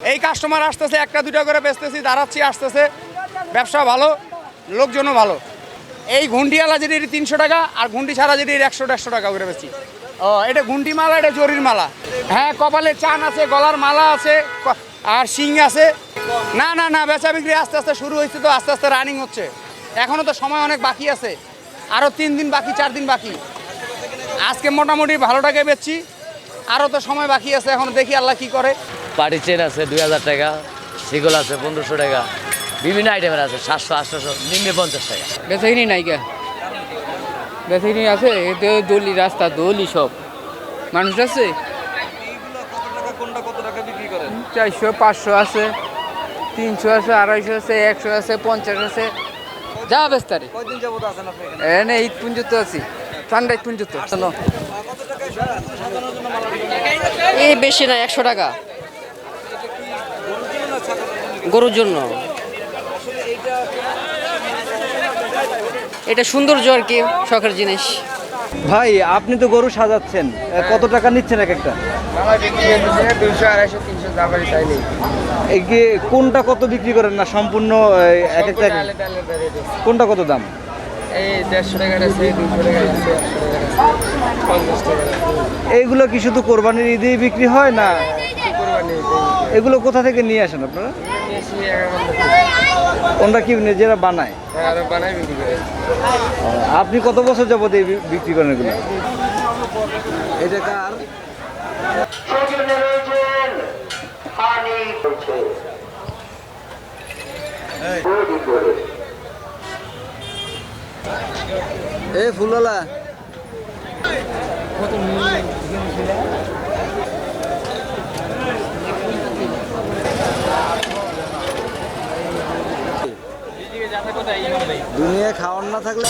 এই কাস্টমার আসতেছে, একটা দুটা করে বেচতেছি, দাঁড়াচ্ছি, আসতেছে, ব্যবসা ভালো, লোকজনও ভালো। এই ঘুন্টিওয়ালা যেটি 300 টাকা, আর ঘুন্টি ছাড়া যেটি 100-150 টাকা করে বেশি। ও, এটা ঘুন্টি মালা, এটা জরির মালা। হ্যাঁ, কপালে চান আছে, গলার মালা আছে, আর শিং আছে। না না না, বেচা বিক্রি আস্তে আস্তে শুরু হয়েছে, তো আস্তে আস্তে রানিং হচ্ছে। এখনও তো সময় অনেক বাকি আছে, আরও 3 দিন বাকি, 4 দিন বাকি। আজকে মোটামুটি ভালো টাকায় বেচছি, আরও তো সময় বাকি আছে, এখন দেখি আল্লাহ কি করে। পাটি চেন আছে 2000 টাকা, সিগল আছে 1500 টাকা, বিভিন্ন আইটেমের আছে 700, 800, নিম্নে 50 টাকা। বেচাকিনি নাইকা, বেচাকিনি আছে, এতে দলি রাস্তা দলি সব মানুষ আছে। 400, 500 আছে, 300 আছে, 250 আছে, 100 আছে, 50 আছে, যা বেস্তারে। এনে ঈদ পুঞ্জত আছি, ঠান্ডা ঈদ পুঞ্জত। এই বেশি না, 100 টাকা গরুর জন্য। এটা সৌন্দর্য আর কি, শখের জিনিস। ভাই আপনি তো গরু সাজাচ্ছেন, কত টাকা নিচ্ছেন এক একটা? 200, 250, 300 দাবারি চাইলে। এই যে কোনটা কত বিক্রি করেন না সম্পূর্ণ এক একটা কোনটা কত দাম? এই 150 টাকার আছে, 200 টাকার আছে, 100 টাকার আছে, 50 টাকার আছে। এইগুলো কি শুধু কোরবানির ঈদেই বিক্রি হয় না? এগুলো কোথা থেকে নিয়ে আসেন আপনারা? কোনটা কি নিজেরা বানায়? বানাই বিক্রি করে। আপনি কত বছর যাবত এই বিক্রি করেন এগুলো? এটা কার? এই ফুলওয়ালা দুনিয়া খাওয়ার না থাকলে